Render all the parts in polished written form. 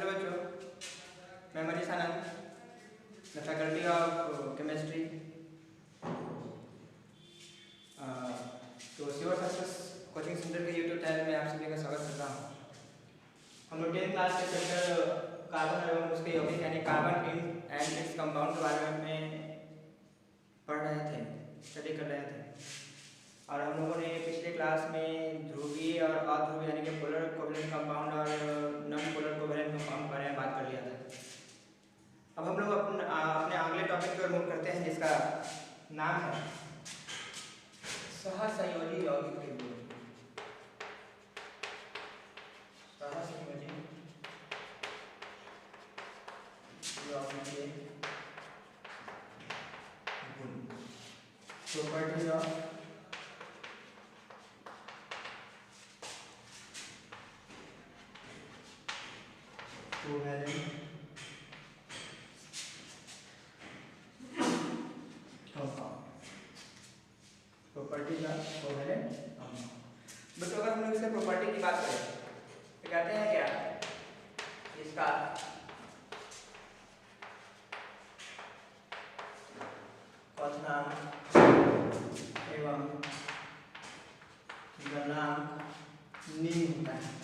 Hello बच्चों, मैं मनीष आनंद, the faculty of chemistry तो श्योर सक्सेस कोचिंग सेंटर के यूट्यूब चैनल में आप सभी का स्वागत करता हूँ। हम लोग 10th क्लास के चैप्टर कार्बन एवं उसके यौगिक यानी कार्बन एंड इट्स कंपाउंड के बारे में पढ़ रहे थे, स्टडी कर रहे थे। और हम लोगों ने पिछले क्लास में ध्रुवीय और अध्रुवीय यानी कि पोलर कोवैलेंट कंपाउंड और नॉन पोलर कोवैलेंट कंपाउंड के बारे में बात कर लिया था। अब हम लोग अपने अगले टॉपिक की ओर मूव करते हैं, जिसका नाम है सहसंयोजी यौगिक के गुण। सहसंयोजी यौगिक के गुण, properties of covalent compound, properties of covalent compound. But अगर हम लोग इससे प्रॉपर्टी की बात करें तो कहते हैं क्या, इसका क्वथनांक एवं गलनांक निम्न होता है।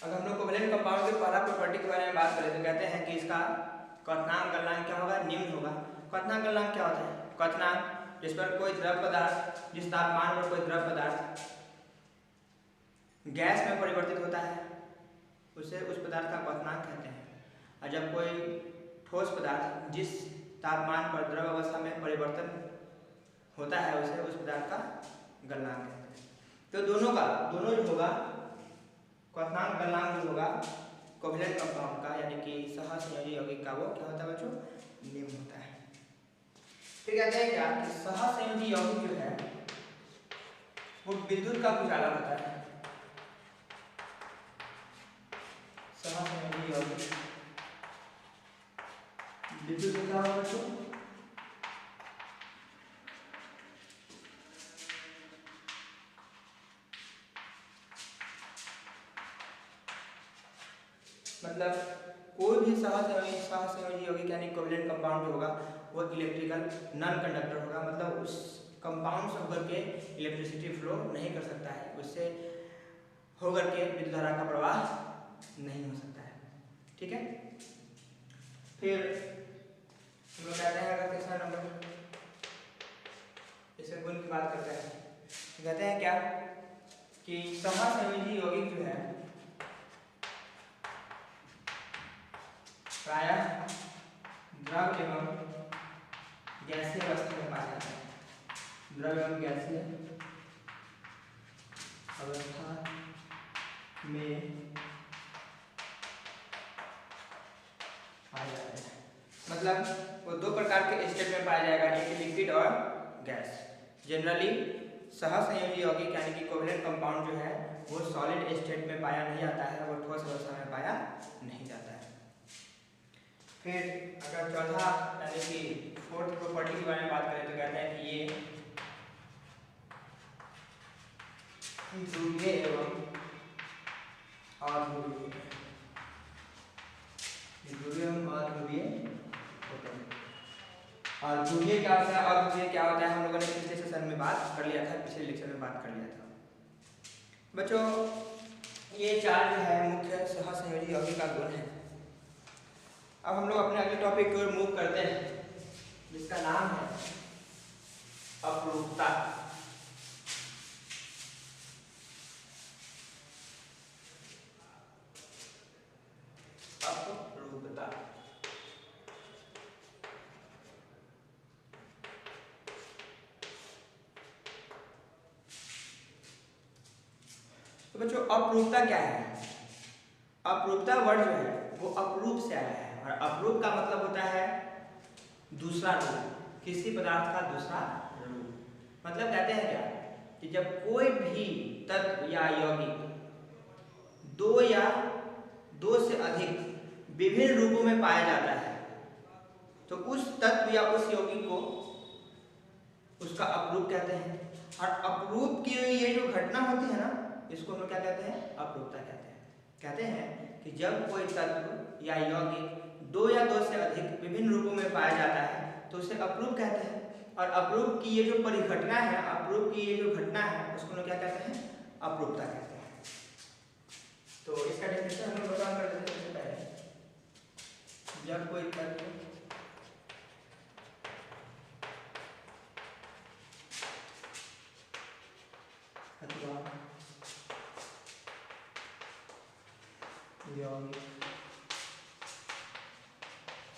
अगर हम लोग कोवैलेंट कंपाउंड के पहला प्रॉपर्टी के बारे में बात करें तो कहते हैं कि इसका क्वथनांक गलनांक क्या होगा, निम्न होगा। क्वथनांक गलनांक क्या होता है? क्वथनांक जिस पर कोई द्रव पदार्थ, जिस तापमान पर कोई द्रव पदार्थ गैस में परिवर्तित होता है उसे उस पदार्थ का क्वथनांक कहते हैं। और जब कोई ठोस पदार्थ जिस तापमान पर द्रव अवस्था में परिवर्तन होता है उसे उस पदार्थ का गलनांक कहते हैं। तो दोनों जो होगा क्वथनांक गलनांक जो होगा कोवैलेंट कंपाउंड का यानी कि सहसंयोजी यौगिक का, वो क्या होता है बच्चों? निम्न होता है। फिर कहते हैं क्या कि सहसंयोजी यौगिक जो है वो विद्युत का कुछ अलग होता है। सहसंयोजी यौगिक विद्युत का क्या होगा बच्चों? मतलब कोई भी सहसंयोजी यौगिक यानी कोवैलेंट कंपाउंड होगा वो इलेक्ट्रिकल नॉन कंडक्टर होगा। मतलब उस कंपाउंड से होकर के इलेक्ट्रिसिटी फ्लो नहीं कर सकता है, उससे होकर के विद्युत धारा का प्रवाह नहीं हो सकता है। ठीक है। फिर हम लोग कहते हैं, अगर तीसरा नंबर इसके गुण की बात करते हैं तो कहते हैं क्या कि सहसंयोजी यौगिक जो है प्रायः द्रव एवं गैसीय अवस्था में पाया जाता है। द्रव एवं गैसीय अवस्था में पाया जाता है। मतलब वो दो प्रकार के स्टेट में पाया जाएगा, एक लिक्विड और गैस। जनरली सहसंयोजी यौगिक यानी कि कोवैलेंट कंपाउंड जो है वो सॉलिड स्टेट में पाया नहीं जाता है, वो ठोस अवस्था में पाया नहीं जाता है। फिर अगर चौथा यानी कि फोर्थ प्रॉपर्टी के बारे में बात करें तो कहते हैं कि ये ध्रुवीय एवं अध्रुवीय, ध्रुवीय एवं अध्रुवीय होते हैं। और ध्रुवीय क्या होता है, अध्रुवीय क्या होता है, हम लोगों ने पिछले सेशन में बात कर लिया था, पिछले लेक्चर में बात कर लिया था। बच्चों ये चार जो है मुख्य सहसंयोजी यौगिक का गुण है। अब हम लोग अपने अगले टॉपिक की ओर मूव करते हैं, जिसका नाम है अपरूपता। अपरूपता तो बच्चों अपरूपता क्या है? अपरूपता वर्ड जो है वो अपरूप से आया है, और अपरूप का मतलब होता है दूसरा रूप, किसी पदार्थ का दूसरा रूप। मतलब कहते हैं क्या कि जब कोई भी तत्व या यौगिक दो या दो से अधिक विभिन्न रूपों में पाया जाता है तो उस तत्व या उस यौगिक को उसका अपरूप कहते हैं। और अपरूप की ये जो घटना होती है ना, इसको हम लोग क्या कहते हैं, अपरूपता कहते हैं। कहते हैं कि जब कोई तत्व या यौगिक दो या दो से अधिक विभिन्न रूपों में पाया जाता है तो उसे अपरूप कहते हैं। और अपरूप की ये जो परिघटना है, अपरूप की ये जो घटना है, उसको हम लोग क्या कहते हैं, अपरूपता कहते हैं। तो इसका डेफिनेशन हम लोग बता कर देते हैं। सबसे पहले जब कोई तत्व अथवा यौगिक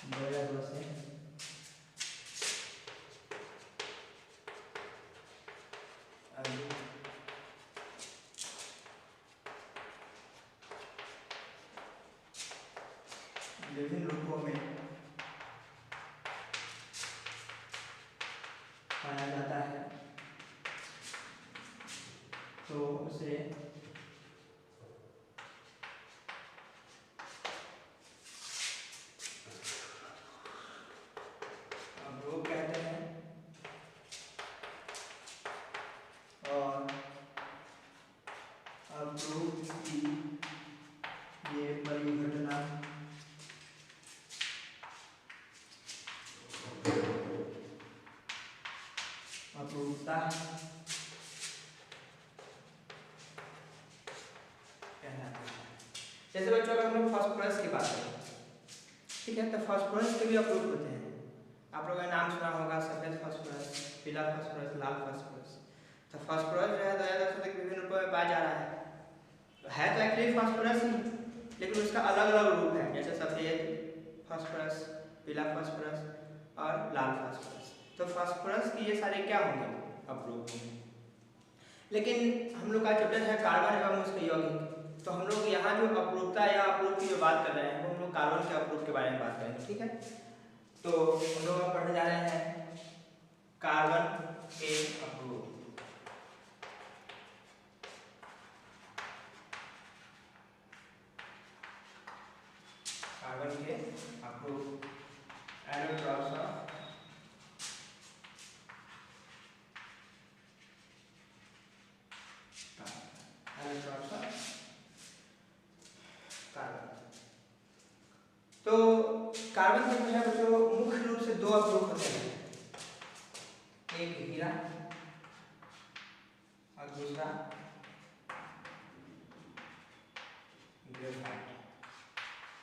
दो या दो से विभिन्न रूपों में पाया जाता है तो उसे अपरूप कहते हैं। और अपरूप की ये परिघटना अपरूपता कहलाती है। जैसे बच्चों अगर हम लोग फास्फोरस की बात करें, ठीक है, तो फास्फोरस के भी अपरूप होते हैं। आप लोगों ने नाम सुना होगा, सफेद फास्फोरस, पीला फास्फोरस, लाल फास्फोरस। तो फास्फोरस जो है 2000 विभिन्न रूपों में पाया जा रहा है। तो है तो एक्चुअली फास्फोरस ही, लेकिन उसका अलग अलग रूप है, जैसे सफेद फास्फोरस, पीला फास्फोरस और लाल फास्फोरस। तो फास्फोरस की ये सारे क्या होंगे, अपरूप होंगे। लेकिन हम लोग का चैप्टर है कार्बन एवं उसके यौगिक, तो हम लोग यहाँ जो अपरूपता या अपरूप की जो बात कर रहे हैं वो हम लोग कार्बन के अपरूप के बारे में बात करेंगे, ठीक है। तो हम लोग पढ़ने जा रहे हैं कार्बन के अपरूप। कार्बन के अपरूप एलोट्रॉप्स ऑफ कार्बन। तो कार्बन के जो है बच्चों मुख्य रूप से दो अपरूप होते हैं, एक हीरा और दूसरा ग्रेफाइट,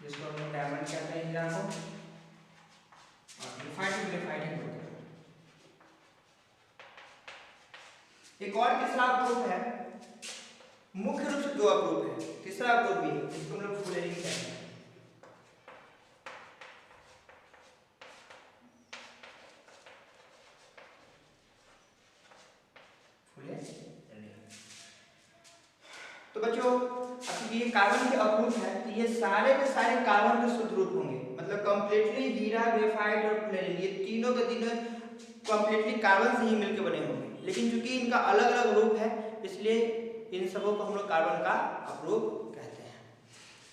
जिसको हम लोग डायमंड कहते हैं हीरा को, और ग्रेफाइट ग्रेफाइट ही बोलते हैं। एक और तीसरा अपरूप है, मुख्य रूप से दो अपरूप है, तीसरा अपरूप भी है, जिसको हम लोग फुलेरिन कहते हैं। तो बच्चों अब ये कार्बन के अपरूप है, तो ये सारे के सारे कार्बन के शुद्ध रूप होंगे, मतलब कंप्लीटली हीरा, ग्रेफाइट और फ्लोरीन ये तीनों के तीनों कंप्लीटली कार्बन से ही मिलकर बने होंगे। लेकिन चूंकि इनका अलग अलग रूप है, इसलिए इन सबों को हम लोग कार्बन का अपरूप कहते हैं।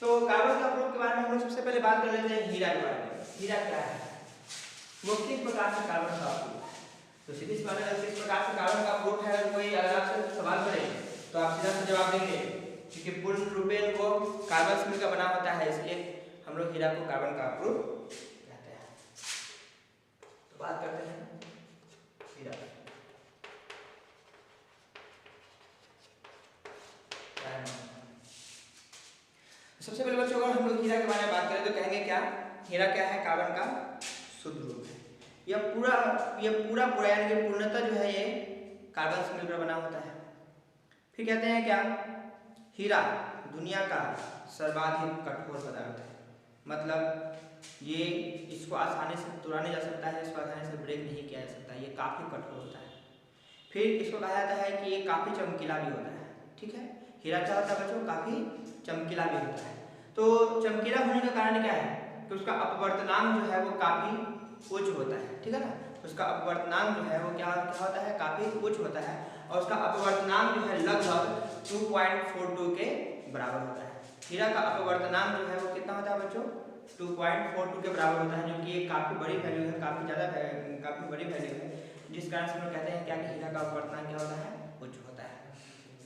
तो कार्बन के अपरूप के बारे में हम लोग सबसे पहले बात कर लेते हैं हीरा के बारे में। हीरा क्या है, वो किस प्रकार से कार्बन का अपरूप है। तो सीधी सी बात है, किस प्रकार से कार्बन का अपरूप है, अगर कोई अगर आपसे सवाल करे तो आप सीधा सा जवाब देंगे, क्योंकि पूर्ण रूपेण वो कार्बन से मिलकर बना होता है, इसलिए हम लोग हीरा को कार्बन का अपरूप कहते हैं। तो बात करते हैं हीरा। सबसे पहले बच्चों अगर हम लोग हीरा के बारे में बात करें तो कहेंगे क्या, हीरा क्या है, कार्बन का शुद्ध रूप है। यह पूरा यानी कि पूर्णतः जो है ये कार्बन से मिलकर बना होता है। फिर कहते हैं क्या, हीरा दुनिया का सर्वाधिक कठोर पदार्थ है, मतलब ये इसको आसानी से तोड़ा नहीं जा सकता है, इसको आसानी से ब्रेक नहीं किया जा सकता, ये काफ़ी कठोर होता है। फिर इसको कहा जाता है कि ये काफ़ी चमकीला भी होता है, ठीक है। हीरा क्या होता है बच्चों, काफ़ी चमकीला भी होता है। तो चमकीला होने का कारण क्या है कि उसका अपवर्तनांक जो है वो काफ़ी उच्च होता है, ठीक है ना। उसका अपवर्तनांक जो है वो क्या होता है, काफ़ी उच्च होता है, और उसका अपवर्तनांक जो है लगभग 2.42 के बराबर होता है। हीरा का अपवर्तनांक जो है वो कितना होता है बच्चों, 2.42 के बराबर होता है, जो कि एक काफ़ी बड़ी वैल्यू है, काफ़ी बड़ी वैल्यू है, जिस कारण से हम लोग कहते हैं क्या कि हीरा का अपवर्तनांक क्या होता है, उच्च होता है।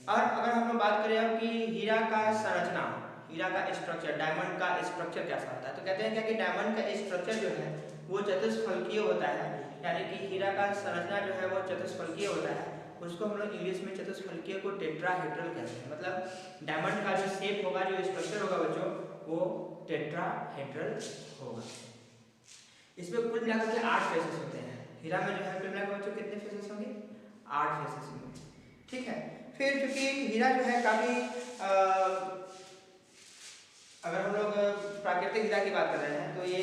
और अगर हम लोग बात करें अब कि हीरा का संरचना, हीरा का स्ट्रक्चर, डायमंड का स्ट्रक्चर कैसा होता है, तो कहते हैं क्या कि डायमंड का स्ट्रक्चर जो है वो चतुष्फलकीय होता है, यानी कि हीरा का संरचना जो है वो चतुष्फलकीय होता है। उसको हम लोग इंग्लिश में चतुष्फलकीय को टेट्राहेड्रल कहते हैं। मतलब डायमंड का जो शेप होगा, जो स्ट्रक्चर होगा बच्चों, वो टेट्राहेड्रल होगा। इसमें कुल मिलाकर के 8 फेसेस होते हैं। हीरा में जो है कुल मिलाकर बच्चों कितने फेसेस होंगे? 8 फेसेस होंगे। ठीक है। फिर चूंकि हीरा जो है काफी अगर हम लोग प्राकृतिक हीरा की बात कर रहे हैं तो ये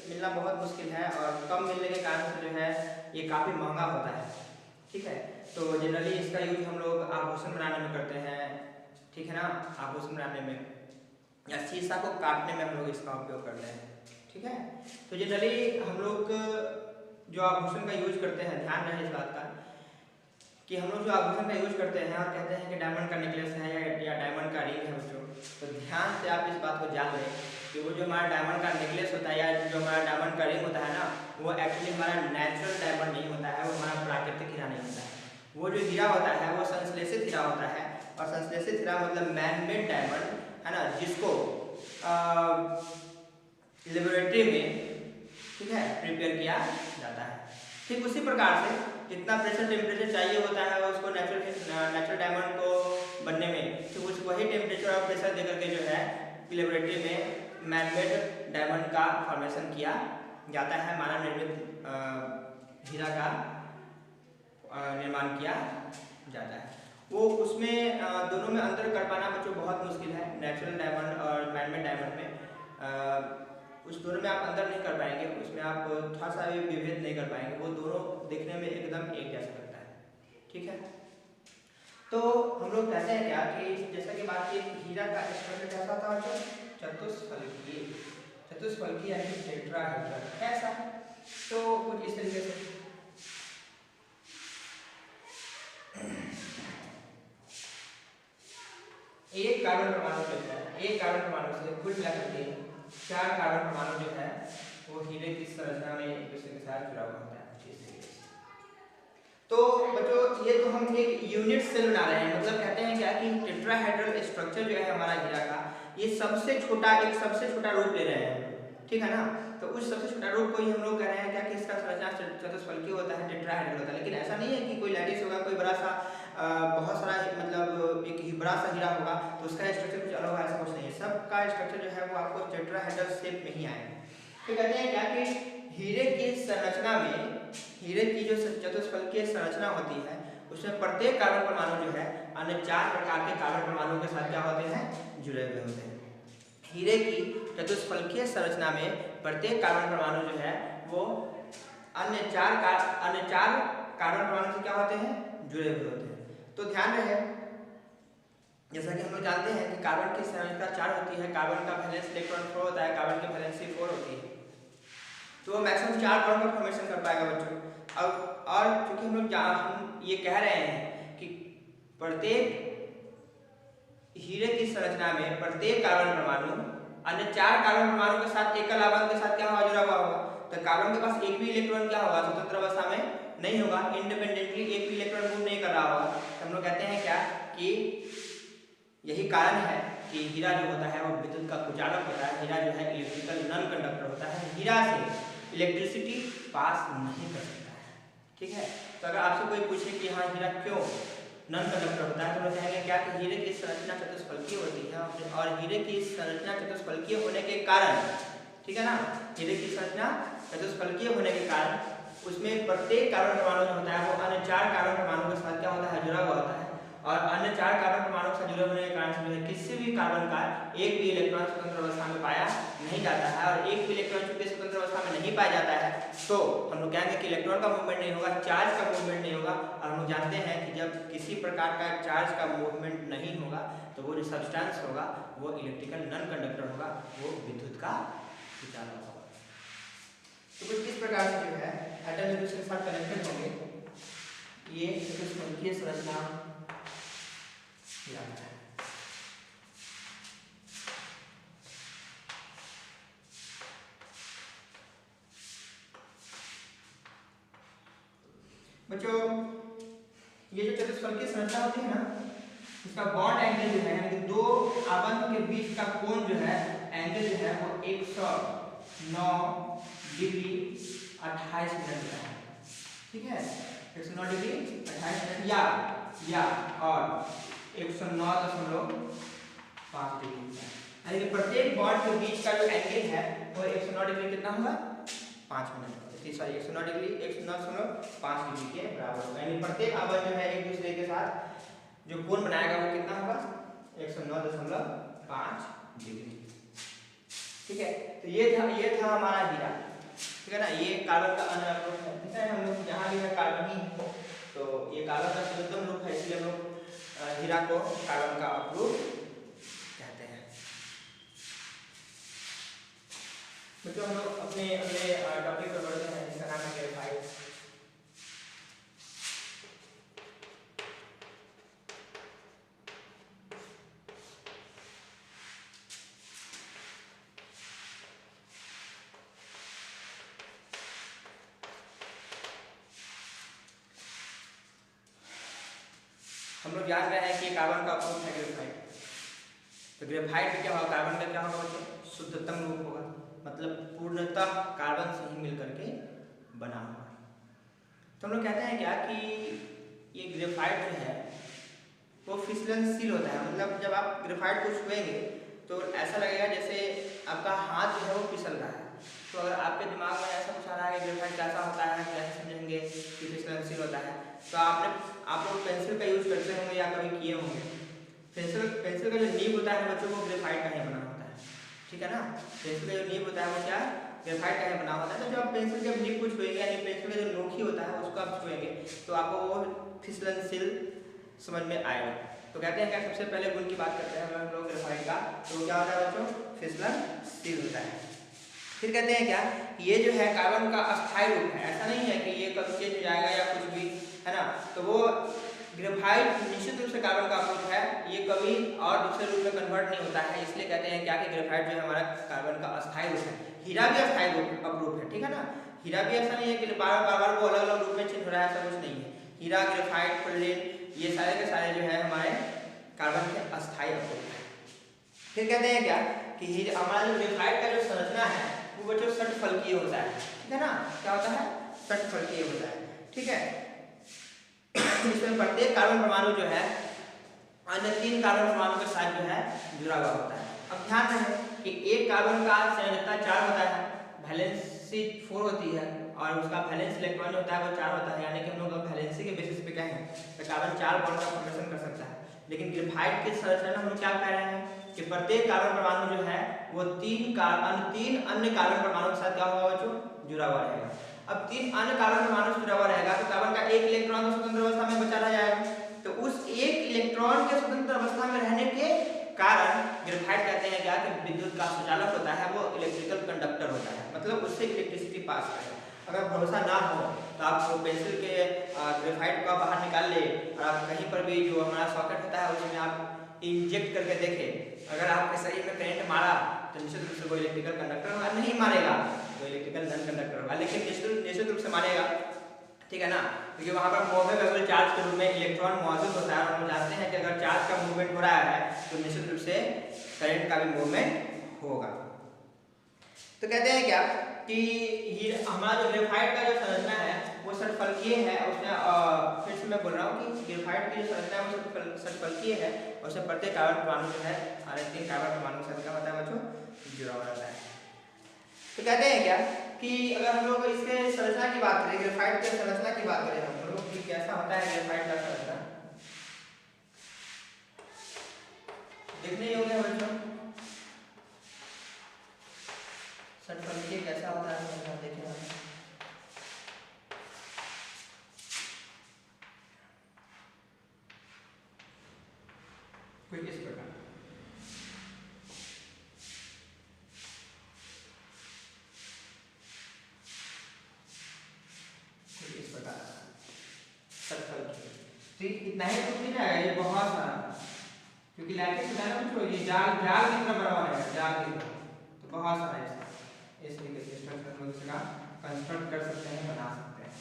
मिलना बहुत मुश्किल है और कम मिलने के कारण से जो है ये काफी महंगा होता है। ठीक है। तो जनरली इसका यूज हम लोग आभूषण बनाने में करते हैं, ठीक है ना, आभूषण बनाने में या शीशा को काटने में हम लोग इसका उपयोग करते हैं। ठीक है। तो जनरली हम लोग जो आभूषण का यूज करते हैं, ध्यान रहे इस बात का कि हम लोग जो आभूषण का यूज करते हैं और कहते हैं कि डायमंड का नेकलेस है या डायमंड का रिंग है बच्चों, तो ध्यान से आप इस बात को जान लें कि वो जो हमारा डायमंड का नेकलेस होता है या जो हमारा डायमंड का रिंग होता है ना, वो एक्चुअली हमारा नेचुरल डायमंड नहीं होता है, वो हमारा प्राकृतिक हीरा नहीं होता है। वो जो हीरा होता है वो संश्लेषित हीरा होता है, और संश्लेषित हीरा मतलब मैन मेड डायमंड है ना, जिसको लेबोरेटरी में, ठीक है, प्रिपेयर किया जाता है। ठीक उसी प्रकार से जितना प्रेशर टेम्परेचर चाहिए होता है उसको नेचुरल डायमंड को बनने में, तो उस वही टेम्परेचर और प्रेशर देकर के जो है लेबोरेटरी में मैनमेड डायमंड का फॉर्मेशन किया जाता है, मानव निर्मित हीरा का निर्माण किया जाता है। वो उसमें दोनों में अंतर कर पाना बच्चों बहुत मुश्किल है। नेचुरल डायमंड और मैनमेड डायमंड में उस दोनों में आप अंतर नहीं कर पाएंगे, उसमें आप थोड़ा सा भी विभेद नहीं कर पाएंगे, वो दोनों देखने में एकदम एक जैसा लगता है। ठीक है। तो हम लोग कहते हैं क्या कि जैसा कि बात की हीरा का स्ट्रक्चर कैसा था बच्चों? चतुष्फलकीय, चतुष्फलकीय यानी टेट्राहेड्रल। कैसा? तो कुछ इस तरीके से एक कार्बन परमाणु जो है, एक कार्बन परमाणु से कुल मिलाकर के 4 कार्बन परमाणु जो है वो हीरे की संरचना में एक दूसरे के साथ जुड़ा हुआ होता है। तो बच्चों ये तो हम एक यूनिट सेल बना रहे हैं, मतलब कहते हैं क्या कि टेट्राहेड्रल स्ट्रक्चर जो है हमारा हीरा का, ये सबसे छोटा रूप ले रहे हैं, ठीक है ना। तो उस सबसे छोटा रूप को ही हम लोग कह रहे हैं क्या कि इसका संरचना चतुष्फलकीय होता है, टेट्राहेड्रल होता है। लेकिन ऐसा नहीं है कि कोई लैटिस होगा, कोई बड़ा सा बहुत सारा मतलब एक बड़ा सा हीरा होगा तो उसका स्ट्रक्चर कुछ अलग होगा, ऐसा कुछ नहीं है। सबका स्ट्रक्चर जो है वो आपको टेट्राहेड्रल शेप में ही आएगा। तो कहते हैं क्या कि हीरे की संरचना में, हीरे की जो चतुष्फलकीय संरचना होती है उसमें प्रत्येक कार्बन परमाणु जो है अन्य 4 प्रकार के कार्बन परमाणुओं के साथ क्या होते हैं? जुड़े हुए होते हैं। हीरे की चतुष्फलकीय संरचना में प्रत्येक कार्बन परमाणु जो है वो अन्य 4 कार्बन परमाणु से क्या होते हैं? जुड़े हुए होते हैं। तो ध्यान रहे, जैसा कि हम लोग जानते हैं कि कार्बन की संरचना 4 होती है, कार्बन का वैलेंस इलेक्ट्रॉन 4 होता है, कार्बन की वैलेंसी 4 होती है, तो वो मैक्सिमम 4 बॉन्ड का फॉर्मेशन कर पाएगा बच्चों। अब और क्योंकि हम ये कह रहे हैं कि प्रत्येक हीरे की संरचना में प्रत्येक कार्बन परमाणु अन्य 4 कार्बन परमाणु के साथ एकल आबंध के साथ क्या होगा? जुड़ा हुआ होगा। तो कार्बन के पास एक भी इलेक्ट्रॉन क्या होगा? स्वतंत्र अवस्था में नहीं होगा, इंडिपेंडेंटली एक भी इलेक्ट्रॉन मूव नहीं कर रहा होगा। तो हम लोग कहते हैं क्या कि यही कारण है कि हीरा जो होता है वो विद्युत का कुचालक होता है। हीरा जो है इलेक्ट्रिकल नॉन कंडक्टर होता है, हीरा से इलेक्ट्रिसिटी पास नहीं कर सकता है। ठीक है। तो अगर आपसे कोई पूछे कि हाँ हीरा क्यों नॉन कंडक्टर होता है, तो लोग कहेंगे क्या कि हीरे की संरचना चतुष्फलकीय होती है, और हीरे की संरचना चतुष्फलकीय होने के कारण, ठीक है ना, हीरे की संरचना चतुष्फलकीय होने के कारण उसमें प्रत्येक कार्बन परमाणु जो होता है वो अन्य 4 कार्बन परमाणु के साथ क्या होता है? जुड़ा हुआ होता है, और अन्य 4 कार्बन परमाणु से जुड़े होने के कारण से जो है किसी भी कार्बन का एक भी इलेक्ट्रॉन स्वतंत्र अवस्था में पाया नहीं जाता है। और एक भी इलेक्ट्रॉन चूंकि स्वतंत्र अवस्था में नहीं पाया जाता है तो हम लोग कहेंगे कि इलेक्ट्रॉन का मूवमेंट नहीं होगा, चार्ज का मूवमेंट नहीं होगा। और हम लोग जानते हैं कि जब किसी प्रकार का चार्ज का मूवमेंट नहीं होगा तो वो जो सब्सटेंस होगा वो इलेक्ट्रिकल नॉन कंडक्टर होगा, वो विद्युत का कुचालक होगा। तो कुछ इस प्रकार से जो है एटम एक दूसरे के साथ कनेक्टेड होंगे, ये चतुष्फलकीय संरचना याद है। बच्चों ये जो चतुष्फलकीय संरचना होती है ना, उसका बॉन्ड एंगल जो है, यानी कि दो आबंध के बीच का कोण जो है, एंगल जो है वो 109 डिग्री 28 मिनट का है। ठीक है, 109 डिग्री 28 मिनट या और 109.5 डिग्री का, यानी कि प्रत्येक बॉन्ड के बीच का जो एंगल है वो 109 डिग्री कितना होगा, 5 मिनट, सॉरी 109 डिग्री 109.5 डिग्री के बराबर होगा। यानी प्रत्येक आबंध जो है एक दूसरे के साथ जो कोण बनाएगा वो कितना होगा, 109.5 डिग्री। ठीक है, तो ये था हमारा हीरा। ठीक है ना, ये कार्बन का अनअवरोध रूप है। ठीक है, हम लोग जहाँ भी है कार्बन ही है, तो ये कार्बन का शुद्धतम रूप है, इसलिए हम लोग हीरा को कार्बन का अपरूप कहते हैं। बच्चों, हम लोग अपने टॉपिक पर बढ़ते हैं, जिसका नाम है ग्रेफाइट। हम लोग जान रहे हैं कि कार्बन का अपरूप है ग्रेफाइट। तो ग्रेफाइट में क्या होगा, कार्बन का क्या होगा बच्चों, शुद्धतम रूप होगा, मतलब पूर्णतः कार्बन से ही मिलकर के बना हुआ। तो हम लोग कहते हैं क्या कि ये ग्रेफाइट जो है वो फिसलनशील होता है, मतलब जब आप ग्रेफाइट को छुएंगे तो ऐसा लगेगा जैसे आपका हाथ जो है वो फिसल रहा है। तो अगर आपके दिमाग में ऐसा कुछ आ रहा है कि ग्रेफाइट कैसा होता है, कैसे समझेंगे कि फिसलनशील होता है, तो आप लोग पेंसिल का यूज करते होंगे या कभी किए होंगे। पेंसिल का जो नीब होता है बच्चों, वो ग्रेफाइट का ही बना होता है। ठीक है ना, पेंसिल का जो नीब होता है वो क्या, ग्रेफाइट का ही बना होता है। तो जब आप पेंसिल के नीब को छुएंगे, यानी पेंसिल का जो नोकी होता है उसको आप छुएंगे, तो आपको वो फिसलनशील समझ में आएगा। तो कहते हैं क्या, सबसे पहले गुण की बात करते हैं हम लोग ग्रेफाइट का, तो क्या होता है बच्चों, फिसलनशील होता है। फिर कहते हैं क्या, ये जो है कार्बन का अस्थायी रूप है, ऐसा नहीं है कि ये कभी चेंज हो जाएगा या कुछ भी, है ना। तो वो ग्रेफाइट निश्चित रूप से कार्बन का अपरूप है, ये कभी और दूसरे रूप में कन्वर्ट नहीं होता है, इसलिए कहते हैं क्या कि ग्रेफाइट जो है हमारा कार्बन का अस्थायी रूप है। हीरा भी अस्थायी रूप अपरूप है। ठीक है ना, हीरा भी ऐसा नहीं है कि बार बार वो अलग अलग रूप में चेंज हो रहा है, ऐसा कुछ नहीं है। हीरा, ग्रेफाइट, फ्लोरीन, ये सारे के सारे जो है हमारे कार्बन के अस्थायी अपरूप है। फिर कहते हैं क्या कि हमारा जो ग्रेफाइट का जो संरचना है वो बच्चों षटफलकीय होता है। ठीक है ना, क्या होता है, षटफलकीय होता है। ठीक है, इसमें प्रत्येक कार्बन परमाणु जो है अन्य 3 कार्बन परमाणु के साथ जो है जुड़ा हुआ होता है। अब ध्यान रहे कि एक कार्बन का संयोजकता 4 होता है, वैलेंसी 4 होती है, और उसका वैलेंस इलेक्ट्रॉन जो होता है वो 4 होता है, यानी कि हम लोग वैलेंसी के बेसिस पे कहें तो कार्बन 4 बॉन्ड का फॉर्मेशन कर सकता है। लेकिन ग्रेफाइट की संरचना में हम लोग क्या कह रहे हैं कि प्रत्येक कार्बन परमाणु जो है वो 3 अन्य कार्बन परमाणु के साथ क्या होगा बच्चों, जुड़ा हुआ रहेगा। अब 3 अन्य कार्बन परमाणु से जुड़ा हुआ रहेगा तो कार्बन का एक इलेक्ट्रॉन तो स्वतंत्र अवस्था में बचा रह जाएगा। तो उस एक इलेक्ट्रॉन के स्वतंत्र अवस्था में रहने के कारण ग्रेफाइट कहते हैं क्या कि विद्युत का सुचालक होता है, वो इलेक्ट्रिकल कंडक्टर होता है, मतलब उससे इलेक्ट्रिसिटी पास करेगा। अगर भरोसा ना हो तो आप पेंसिल के ग्रेफाइट को बाहर निकाल ले और आप कहीं पर भी जो हमारा सॉकेट होता है उसमें आप इंजेक्ट करके देखें, अगर आपके शरीर में करंट मारा तो निश्चित रूप से वो इलेक्ट्रिकल कंडक्टर होगा, नहीं मारेगा तो इलेक्ट्रिकल नॉन कंडक्टर होगा, लेकिन निश्चित रूप से मारेगा। ठीक है ना, क्योंकि वहाँ पर मोवेबल चार्ज के रूप में इलेक्ट्रॉन मौजूद होता है, और हम जानते हैं कि अगर चार्ज का मूवमेंट हो रहा है तो निश्चित रूप से करंट का भी मूवमेंट होगा। तो कहते हैं क्या कि हमारा जो ग्रेफाइट का जो संरचना है वो षटफलकीय है। उसमें फिर से मैं बोल रहा हूँ कि ग्रेफाइट की जो संरचना है वो षटफलकीय है, और उसमें प्रत्येक कार्बन परमाणु जो है अन्य 3 कार्बन परमाणु के साथ क्या होता है बच्चों, जुड़ा हुआ रहता है। तो कहते हैं क्या कि अगर हम लोग इसके संरचना की बात करें, ग्रेफाइट के संरचना की बात करें हम लोग कि कैसा होता है ग्रेफाइट का संरचना, देखने योग्य है बच्चों, षटफलकीय कैसा होता है संरचना देखें हम। कुछ इस प्रकार, इतना ही कुछ नहीं जाएगा, ये बहुत सारा, क्योंकि लैटिस होता है ना कुछ, ये जाल कितना बड़ा है, जाल कितना, तो बहुत सारा है। इस तरीके से स्ट्रक्चर हम इसका कंस्ट्रक्ट कर सकते हैं, बना सकते हैं।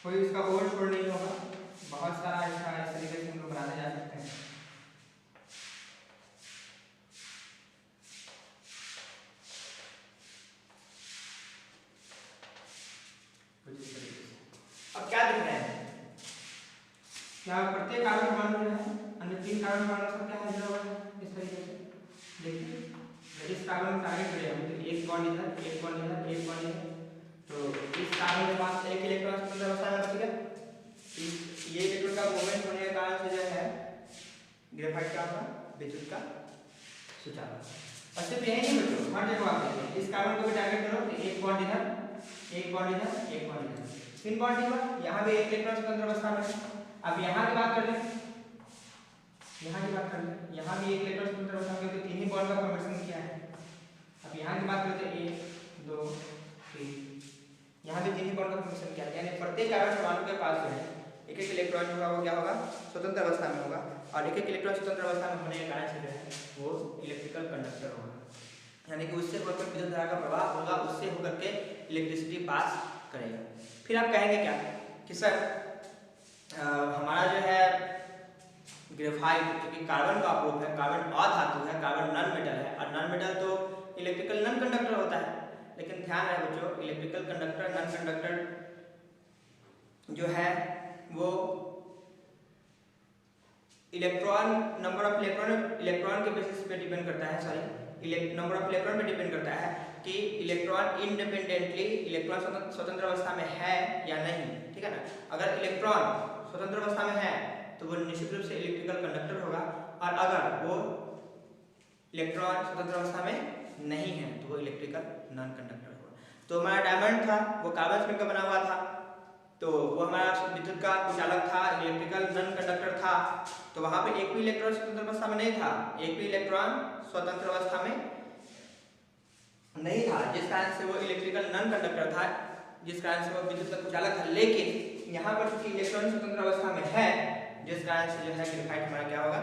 कोई इसका ओवरलोड नहीं होगा। बहुत सारा इसका इस तरीके से हम लोग बनाने जा सकते हैं। कुछ इस तरीके से। अब क्या दिख रहा है, क्या प्रत्येक कार्बन परमाणु जो है अन्य 3 कार्बन परमाणु से क्या जुड़ा हुआ है इस तरीके से। देखिए इस कार्बन का टारगेट करें हम, तो एक बॉन्ड इधर, एक बॉन्ड इधर, एक बॉन्ड इधर, तो इस कार्बन के पास एक इलेक्ट्रॉन स्वतंत्र अवस्था में बच गया। ये इलेक्ट्रॉन का मूवमेंट होने के कारण से जो है ग्रेफाइट का होगा विद्युत का सुचालक। और सिर्फ यही नहीं बच्चों, हर जगह आप देखिए इस कार्बन को भी टारगेट करो तो एक बॉन्ड इधर, एक बॉन्ड इधर, एक बॉन्ड इधर, 3 बॉन्ड हुआ। यहाँ भी एक इलेक्ट्रॉन स्वतंत्र अवस्था में है। अब यहाँ की बात कर लें, यहाँ की बात कर लें, यहाँ भी एक इलेक्ट्रॉन स्वतंत्र अवस्था में, क्योंकि 3 ही बॉन्ड का फॉर्मेशन किया है। अब यहाँ की बात करते हैं 1 2 3, यहाँ भी 3 ही बॉन्ड का फॉर्मेशन किया है। यानी प्रत्येक कार्बन परमाणु के पास जो है एक एक इलेक्ट्रॉन होगा, वो क्या होगा स्वतंत्र अवस्था में होगा। और एक एक इलेक्ट्रॉन स्वतंत्र अवस्था में होने के कारण से जो है वो इलेक्ट्रिकल कंडक्टर होगा, यानी कि उससे होकर विद्युत धारा का प्रवाह होगा, उससे होकर के इलेक्ट्रिसिटी पास करेगा। फिर आप कहेंगे क्या कि सर हमारा जो है ग्रेफाइट क्योंकि कार्बन का अप्रोप है, कार्बन अधातु है, कार्बन नॉन मेटल है, और नॉन मेटल तो इलेक्ट्रिकल नॉन कंडक्टर होता है। लेकिन ध्यान रहे बच्चों, इलेक्ट्रिकल कंडक्टर नॉन कंडक्टर जो है वो इलेक्ट्रॉन नंबर ऑफ इलेक्ट्रॉन के बेसिस पे डिपेंड करता है, सॉरी नंबर ऑफ इलेक्ट्रॉन पे डिपेंड करता है कि इलेक्ट्रॉन इंडिपेंडेंटली इलेक्ट्रॉन स्वतंत्र अवस्था में है या नहीं, ठीक है ना। अगर इलेक्ट्रॉन स्वतंत्र अवस्था में है तो वो निश्चित रूप से इलेक्ट्रिकल कंडक्टर होगा, और अगर वो इलेक्ट्रॉन स्वतंत्र अवस्था में नहीं है तो वो इलेक्ट्रिकल नॉन कंडक्टर होगा। तो हमारा डायमंड था वो कार्बन स्पिन का बना हुआ था, तो वो हमारा विद्युत का कुचालक था, इलेक्ट्रिकल नॉन कंडक्टर था। तो वहां पे एक भी इलेक्ट्रॉन स्वतंत्र अवस्था में नहीं था, एक भी इलेक्ट्रॉन स्वतंत्र अवस्था में नहीं था, जिस कारण से वो इलेक्ट्रिकल नॉन कंडक्टर था, जिस कारण से वो विद्युत का कुचालक था। लेकिन यहाँ पर चूंकि इलेक्ट्रॉन स्वतंत्र अवस्था में है, जिस कारण से जो है ग्रेफाइट हमारा क्या होगा